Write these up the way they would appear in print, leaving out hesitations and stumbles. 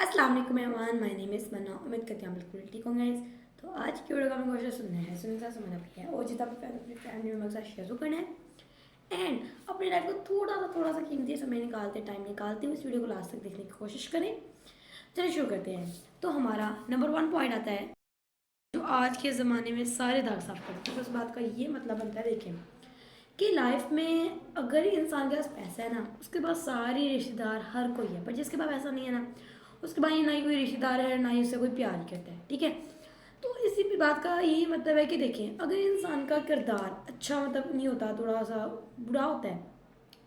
अस्सलाम वालेकुम everyone, my name is मन्ना। उम्मीद करती हूँ बिल्कुल ठीक होंगे गाइस। तो आज की वीडियो का हमें क्वेश्चन सुनना है, सुनने का समझना भी है और जितना अपनी फैमिली मेम्बर के साथ शेयर करना है एंड अपनी लाइफ को थोड़ा सा कीमती समय निकालते टाइम निकालते हुए इस वीडियो को लास्ट तक देखने की कोशिश करें। चलिए शुरू करते हैं। तो हमारा नंबर 1 पॉइंट आता है जो आज के ज़माने में सारे दाग साफ करते हैं। तो उस बात का ये मतलब बनता है, देखें कि लाइफ में अगर इंसान के पास पैसा है ना, उसके पास सारे रिश्तेदार हर कोई है, पर जिसके पास ऐसा नहीं है ना, उसके पास ना ही कोई रिश्तेदार है ना ही उससे कोई प्यार करता है। ठीक है, तो इसी भी बात का यही मतलब है कि देखें, अगर इंसान का किरदार अच्छा मतलब नहीं होता, थोड़ा सा बुरा होता है।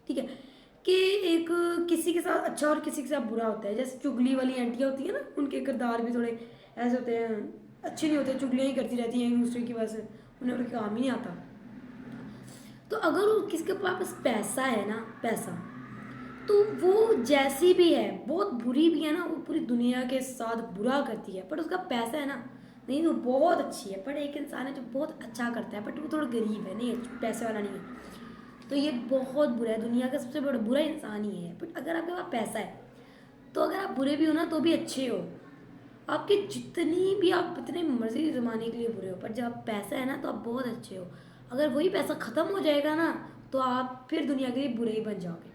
ठीक है, कि एक किसी के साथ अच्छा और किसी के साथ बुरा होता है, जैसे चुगली वाली आंटियाँ होती है ना, उनके किरदार भी थोड़े ऐसे होते हैं, अच्छे नहीं होते, चुगलियाँ ही करती रहती हैं एक दूसरे की, बस उन्हें उनके काम ही नहीं आता। तो अगर किसके पास पैसा है ना, पैसा, तो वो जैसी भी है, बहुत बुरी भी है ना, वो पूरी दुनिया के साथ बुरा करती है, पर उसका पैसा है ना, नहीं वो बहुत अच्छी है। पर एक इंसान है जो बहुत अच्छा करता है बट वो थोड़ा गरीब है, नहीं पैसे वाला नहीं है, तो ये बहुत बुरा है, दुनिया का सबसे बड़ा बुरा इंसान ही है। बट अगर आपके पास पैसा है तो अगर आप बुरे भी हो ना तो भी अच्छे हो, आपकी जितनी भी आप इतने मर्जी ज़माने के लिए बुरे हो, पर जब आप पैसा है ना तो आप बहुत अच्छे हो। अगर वही पैसा ख़त्म हो जाएगा ना तो आप फिर दुनिया के लिए बुरे ही बन जाओगे।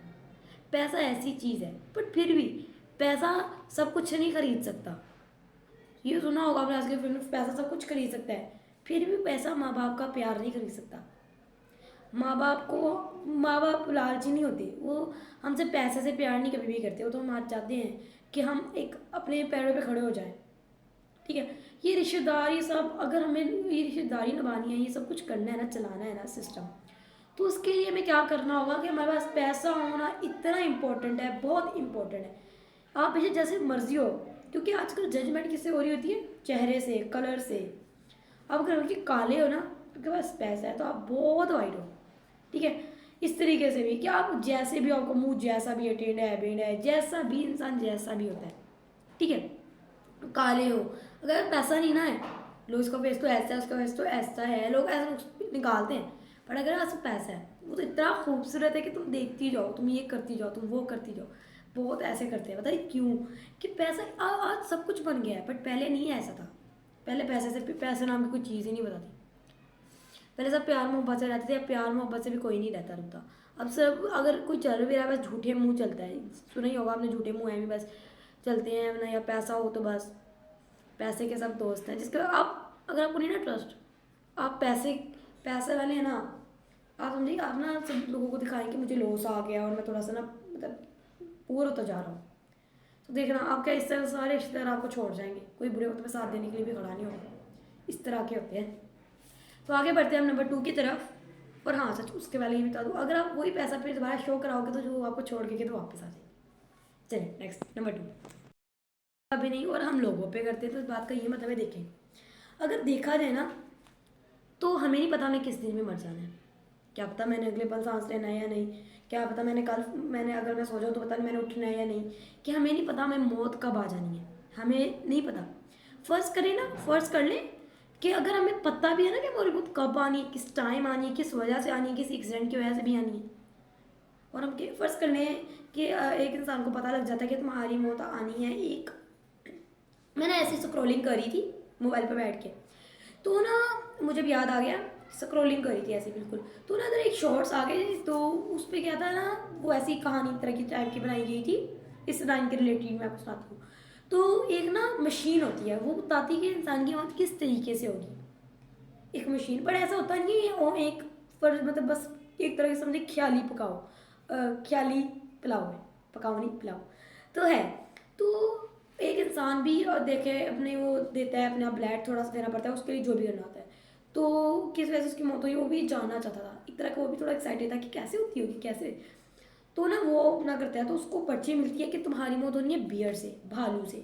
पैसा ऐसी चीज़ है, बट फिर भी पैसा सब कुछ नहीं खरीद सकता। ये सुना होगा आपने आज के फिल्म में, पैसा सब कुछ खरीद सकता है, फिर भी पैसा माँ बाप का प्यार नहीं खरीद सकता। माँ बाप लालची नहीं होते, वो हमसे पैसे से प्यार नहीं कभी भी करते, वो तो हम आज चाहते हैं कि हम एक अपने पैरों पे खड़े हो जाएं। ठीक है, ये रिश्तेदारी सब, अगर हमें ये रिश्तेदारी निभानी है, ये सब कुछ करना है ना, चलाना है ना सिस्टम, तो उसके लिए हमें क्या करना होगा कि हमारे पास पैसा होना इतना इम्पोर्टेंट है, बहुत इम्पोर्टेंट है। आप इसे जैसे मर्जी हो, क्योंकि आजकल जजमेंट किससे हो रही होती है, चेहरे से, कलर से। आप अगर उनके काले हो ना, आपके पास पैसा है तो आप बहुत वाइट हो। ठीक है, इस तरीके से भी कि आप जैसे भी, आपको मुंह जैसा भी है, टेढ़ा है, बेंडा है, जैसा भी इंसान जैसा भी होता है। ठीक है, काले हो, अगर पैसा नहीं ना है, लो इसका फेस तो ऐसा है, उसका फेस तो ऐसा है, लोग ऐसा निकालते हैं। पर अगर आपके पास पैसा है, वो तो इतना खूबसूरत है कि तुम देखती जाओ, तुम ये करती जाओ, तुम वो करती जाओ। बहुत ऐसे करते हैं, बताइए क्यों? कि पैसा आज सब कुछ बन गया है, बट पहले नहीं ऐसा था। पहले पैसे से, पैसे नाम की कोई चीज़ ही नहीं बताती। पहले सब प्यार मोहब्बत से रहते थे, अब प्यार मोहब्बत से भी कोई नहीं रहता रुकता। अब सब अगर कोई चल भी रहा है, बस झूठे मुंह चलता है। सुना ही होगा आपने, झूठे मुंह है भी बस चलते हैं ना, या पैसा हो तो बस पैसे के सब दोस्त हैं, जिसके आप अगर आपको नहीं ना ट्रस्ट, आप पैसे वाले हैं ना, आप समझिए, आप ना सब लोगों को दिखाएं कि मुझे लॉस आ गया और मैं थोड़ा सा ना मतलब पूर होता जा रहा हूँ, तो देखना आप क्या, इस तरह सारे रिश्तेदार आपको छोड़ जाएंगे, कोई बुरे वक्त में साथ देने के लिए भी खड़ा नहीं होगा। इस तरह के होते हैं। तो आगे बढ़ते हैं हम नंबर 2 की तरफ। और हाँ सच, उसके वाले ही बता दूँ, अगर आप वही पैसा फिर दोबारा शो कराओगे तो जो आपको छोड़ के तो वापस आ जाए। चलिए नेक्स्ट नंबर 2। अभी नहीं, और हम लोगों पे करते हैं, तो इस बात का ये मतलब है, देखें अगर देखा जाए ना, तो हमें नहीं पता हमें किस दिन में मर जाना है। क्या पता मैंने अगले पल सांस लेना है या नहीं, क्या पता मैंने अगर मैं सो जाऊँ तो पता नहीं मैंने उठना है या नहीं, कि हमें नहीं पता हमें मौत कब आ जानी है, हमें नहीं पता। फर्स्ट करें ना, फर्स्ट कर लें कि अगर हमें पता भी है ना कि हमारी मौत कब आनी है, किस टाइम आनी है, किस वजह से आनी है, किसी एक्सीडेंट की वजह से भी आनी है, और हम फर्स्ट कर लें कि एक इंसान को पता लग जाता है कि तुम्हारी मौत आनी है। एक मैंने ऐसी स्क्रॉलिंग करी थी मोबाइल पर बैठ के, तो ना मुझे भी याद आ गया, स्क्रॉलिंग करी थी ऐसे बिल्कुल, तो ना इधर एक शॉर्ट्स आ गए, तो उस पर क्या था ना, वो ऐसी कहानी तरह की टाइप की बनाई गई थी, इस लाइन के रिलेटेड मैं आपको सुनाती हूँ। तो एक ना मशीन होती है, वो बताती है कि इंसान की मौत किस तरीके से होगी। एक मशीन, पर ऐसा होता नहीं है वो एक, पर मतलब बस एक तरह से समझे ख्याली पकाओ, ख्याली पुलाव है, पकाओ नहीं पुलाव तो है। तो एक इंसान भी देखे अपने, वो देता है अपना ब्लड, थोड़ा सा देना पड़ता है उसके लिए, जो भी करना होता है। तो किस वजह से उसकी मौत हुई वो भी जानना चाहता था, एक तरह का वो भी थोड़ा एक्साइटेड था कि कैसे होती होगी, कैसे। तो ना वो अपना करता है, तो उसको पर्ची मिलती है कि तुम्हारी मौत होनी है बियर से, भालू से।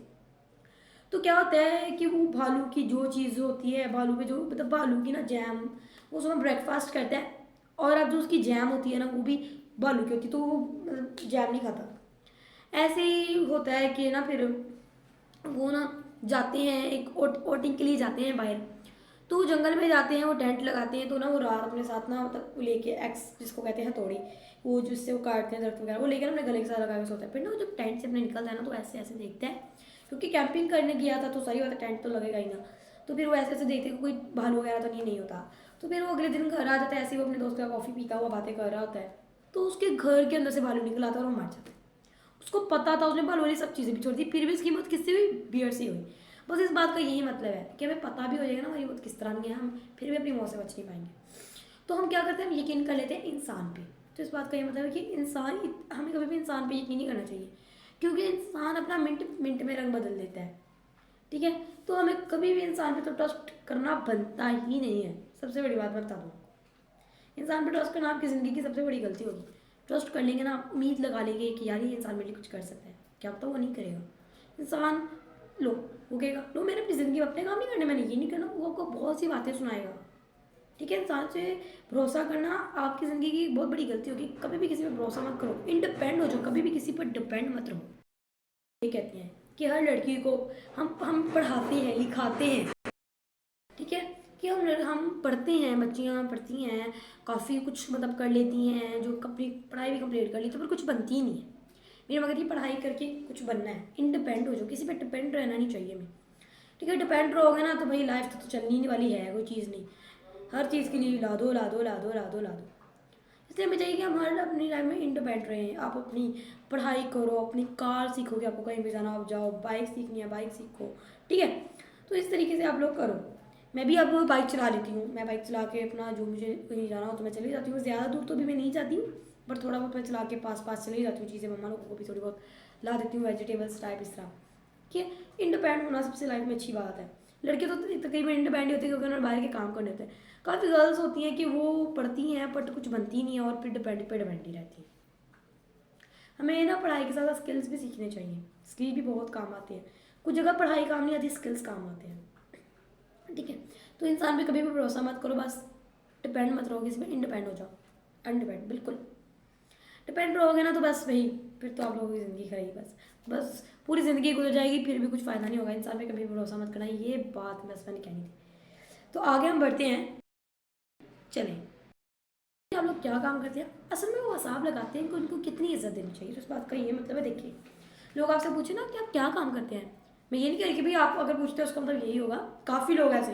तो क्या होता है कि वो भालू की जो चीज़ होती है, भालू पे जो मतलब भालू की ना जैम, वो सुबह ब्रेकफास्ट करता है, और अब जो उसकी जैम होती है ना वो भी भालू की होती है, तो वो मतलब जैम नहीं खाता। ऐसे ही होता है कि ना फिर वो ना जाते हैं एक वोटिंग के लिए जाते हैं बाहर। तो वो जंगल में जाते हैं, वो टेंट लगाते हैं, तो ना वो रात अपने साथ ना मतलब लेके एक्स जिसको कहते हैं हथौड़ी, वो जिससे वो काटते हैं दरख्त वगैरह, वो लेकर अपने गले के साथ लगा के सोता है। फिर ना वो जब टेंट से अपने निकलता है ना तो ऐसे ऐसे देखता है, क्योंकि कैंपिंग करने गया था तो सही बात है टेंट तो लगेगा ही ना। तो फिर वो ऐसे ऐसे देखते हैं कोई भालू वगैरह तो नहीं होता। तो फिर वो अगले दिन घर आ जाता है, ऐसे ही वो अपने दोस्त का कॉफ़ी पीता हुआ बातें कर रहा होता है, तो उसके घर के अंदर से भालू निकल आता है और वो मर जाता है। उसको पता था, उसने भालू वाली सब चीज़ें भी छोड़ दी, फिर भी इसकी मौत किससे हुई, बियर से हुई। बस इस बात का यही मतलब है कि हमें पता भी हो जाएगा ना हमारी मौत किस तरह की है, हम फिर भी अपनी मौत से बच नहीं पाएंगे। तो हम क्या करते हैं, हम यकीन कर लेते हैं इंसान पे। तो इस बात का ये मतलब है कि हमें कभी भी इंसान पे यकीन नहीं करना चाहिए, क्योंकि इंसान अपना मिनट मिनट में रंग बदल देता है। ठीक है, तो हमें कभी भी इंसान पे तो ट्रस्ट करना बनता ही नहीं है। सबसे बड़ी बात मैं बता दूँ, इंसान पे ट्रस्ट करना आपकी ज़िंदगी की सबसे बड़ी गलती होगी। ट्रस्ट कर लेंगे ना, आप उम्मीद लगा लेंगे कि यार ये इंसान मेरे लिए कुछ कर सकता है, क्या पता वो नहीं करेगा। इंसान लो वो कहेगा लो मैंने अपनी ज़िंदगी में अपने काम नहीं करने, मैंने ये नहीं करना, वो आपको बहुत सी बातें सुनाएगा। ठीक है, इंसान से भरोसा करना आपकी ज़िंदगी की बहुत बड़ी गलती होगी। कभी भी किसी पर भरोसा मत करो, इंडिपेंड हो जाओ, कभी भी किसी पर डिपेंड मत रहो। ये कहते हैं कि हर लड़की को हम पढ़ाते हैं लिखाते हैं, ठीक है, कि हम पढ़ते हैं, बच्चियाँ पढ़ती हैं, काफ़ी कुछ मतलब कर लेती हैं, जो अपनी पढ़ाई भी कंप्लीट कर लेती है, पर कुछ बनती ही नहीं है। मेरा मगर ये पढ़ाई करके कुछ बनना है, इंडिपेंड हो जाओ, किसी पे डिपेंड रहना नहीं चाहिए हमें। ठीक है, डिपेंड रहोगे ना तो भाई लाइफ तो चलनी नहीं वाली है, कोई चीज़ नहीं। हर चीज़ के लिए ला दो ला दो ला दो ला दो ला दो। इसलिए हमें चाहिए कि हम हर अपनी लाइफ में इंडिपेंडेंट रहें। आप अपनी पढ़ाई करो, अपनी कार सीखोगे, आपको कहीं भी जाना आप जाओ, बाइक सीखनी है बाइक सीखो। ठीक है, तो इस तरीके से आप लोग करो। मैं भी अब बाइक चला लेती हूँ, मैं बाइक चला के अपना जो मुझे कहीं जाना हो तो मैं चली जाती हूँ। ज़्यादा दूर तो भी मैं नहीं जाती हूँ, पर थोड़ा बहुत मैं चला के पास पास चली जाती हूँ, चीज़ें मम्मा लोगों को भी थोड़ी बहुत ला देती हूँ, वेजिटेबल्स टाइप इस तरह। कि इंडिपेंडेंट होना सबसे लाइफ में अच्छी बात है। लड़के तो तकरीबन इंडिपेंडेंट होते हैं क्योंकि उन्होंने बाहर के काम करने होते हैं। काफ़ी गर्ल्स होती हैं कि वो पढ़ती हैं बट कुछ बनती नहीं है और फिर डिपेंड पे डिपेंड ही रहती हैं। हमें ना पढ़ाई के साथ स्किल्स भी सीखने चाहिए, स्किल भी बहुत काम आती है। कुछ जगह पढ़ाई काम नहीं आती, स्किल्स काम आते हैं। ठीक है, तो इंसान पे कभी भी भरोसा मत करो, बस डिपेंड मत रहो किसी पे, इंडिपेंड हो जाओ। अनडिपेंड बिल्कुल डिपेंड रहोगे ना तो बस वही, फिर तो आप लोगों की ज़िंदगी खराई बस बस पूरी ज़िंदगी गुजर जाएगी, फिर भी कुछ फ़ायदा नहीं होगा। इंसान पे कभी भरोसा मत करना, ये बात बस मैंने कहनी थी। तो आगे हम बढ़ते हैं, चलें। आप लोग क्या काम करते हैं, असल में वो हिसाब लगाते हैं कि उनको कितनी इज्जत देनी चाहिए। तो इस बात का ये मतलब है, देखिए लोग आपसे पूछे ना कि आप क्या काम करते हैं, मैं ये नहीं कह रही कि भाई आप अगर पूछते हैं उसका मतलब यही होगा। काफ़ी लोग ऐसे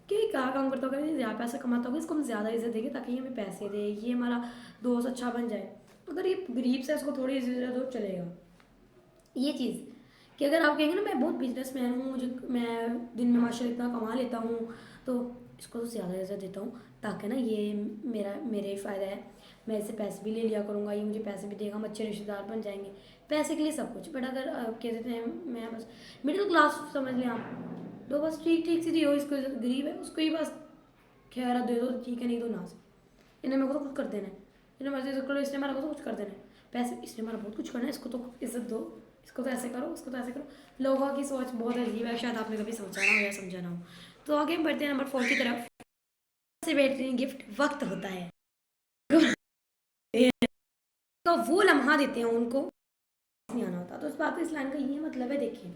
कि क्या काम करता होगा, ज़्यादा पैसा कमाता होगा, इसको हम ज़्यादा इज्जत देंगे ताकि ये हमें पैसे दे, ये हमारा दोस्त अच्छा बन जाए। अगर ये गरीब से इसको थोड़ी इज्जत दो चलेगा। ये चीज़ कि अगर आप कहेंगे ना मैं बहुत बिजनेसमैन हूँ, मुझे मैं दिन में माशाल्लाह इतना कमा लेता हूँ, तो इसको तो ज़्यादा इज्जत देता हूँ ताकि ना ये मेरे ही फ़ायदा है, मैं इससे पैसे भी ले लिया करूँगा, ये मुझे पैसे भी देगा, हम अच्छे रिश्तेदार बन जाएंगे। पैसे के लिए सब कुछ। बट अगर आप कह देते हैं मैं बस मिडिल क्लास समझ लें आप, तो बस ठीक ठीक सी दियो, इसको गरीब है उसको ही बस खैर दे दो, ठीक है, नहीं दो ना से, इन्हें मेरे को तो कुछ कर देना है, इन्हें मर्जी करो, इसने मेरे को तो कुछ कर देना है, पैसे इसने हमारा बहुत कुछ करना है, इसको तो इज्जत दो, इसको तो ऐसे करो, उसको तो ऐसे करो। लोगों की सोच बहुत अजीब है, शायद आपने कभी सोचा ना हो या समझा ना हो। तो आगे हम बढ़ते हैं नंबर 4 की तरफ। सबसे बेहतरीन गिफ्ट वक्त होता है। तो वो लम्हा देते हैं उनको नहीं आना होता। तो इस बात इस लाइन का ये मतलब है, देखिए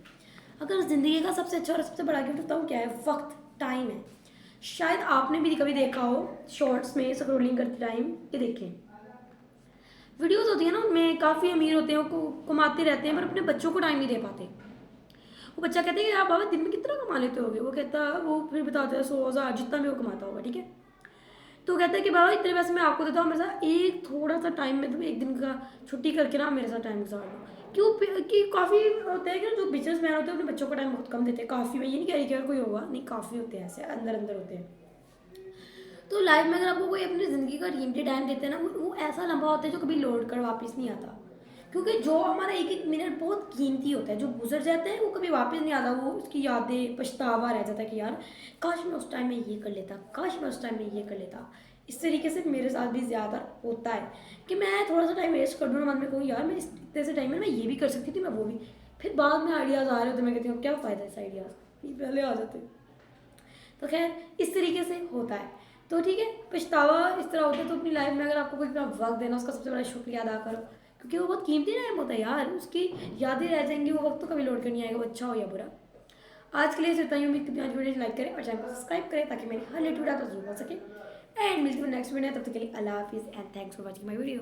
अगर ज़िंदगी का सबसे अच्छा और सबसे बड़ा गिफ्ट बताऊँ क्या है, वक्त, टाइम है। शायद आपने भी कभी देखा हो शॉर्ट्स में स्क्रोलिंग करते टाइम कि देखें वीडियोस होती है ना, उनमें काफ़ी अमीर होते हैं, वो कमाते रहते हैं पर अपने बच्चों को टाइम नहीं दे पाते। वो बच्चा कहते हैं कि आप बाबा दिन में कितना कमा लेते होगे, वो कहता वो फिर बताते हैं 100,000 जितना भी वो कमाता होगा। ठीक है, तो कहता है कि बाबा इतने पैसे मैं आपको देता हूँ, मेरे साथ एक थोड़ा सा टाइम में तुम एक दिन का छुट्टी करके ना मेरे साथ टाइम गुजार लो। क्यों कि काफ़ी होते हैं कि जो बिजनेस मैन होते हैं अपने बच्चों को टाइम बहुत कम देते हैं। काफ़ी, मैं ये नहीं कह रही कि अगर कोई होगा नहीं, काफ़ी होते हैं ऐसे अंदर अंदर होते हैं। तो लाइफ में अगर आपको कोई अपनी ज़िंदगी का कीमती टाइम देते हैं ना, वो ऐसा लंबा होता है जो कभी लौट कर वापस नहीं आता। क्योंकि जो हमारा एक एक मिनट बहुत कीमती होता है, जो गुजर जाता है वो कभी वापस नहीं आता। वो उसकी यादें पछतावा रह जाता है कि यार काश मैं उस टाइम में ये कर लेता, काश मैं उस टाइम में ये कर लेता। इस तरीके से मेरे साथ भी ज़्यादा होता है कि मैं थोड़ा सा टाइम वेस्ट कर दूँ ना, मन में कहूँ यार मैं इस इतने से टाइम में मैं ये भी कर सकती थी, मैं वो भी। फिर बाद में आइडियाज़ आ रहे होते, मैं कहती हूँ क्या फ़ायदा इस आइडियाज़, ये पहले आ जाते। तो खैर इस तरीके से होता है। तो ठीक है, पछतावा इस तरह होता है। तो अपनी लाइफ में अगर आपको कोई अपना वक्त देना, उसका सबसे बड़ा शुक्रिया अदा करो, क्योंकि वो बहुत कीमती टाइम होता है यार, उसकी यादें रह जाएंगी, वो वक्त तो कभी लौट कर नहीं आएगा, वो अच्छा हो या बुरा। आज के लिए सिर्फ ही उम्मीद करती हूँ आज वीडियो लाइक करें और चैनल को सब्सक्राइब करें ताकि मेरी हर लेटेस्ट वीडियो आप जरूर हो सके। एंड मिलते हैं नेक्स्ट वीडियो, तब तक के लिए अल्लाह हाफिज़ and thanks for watching my video.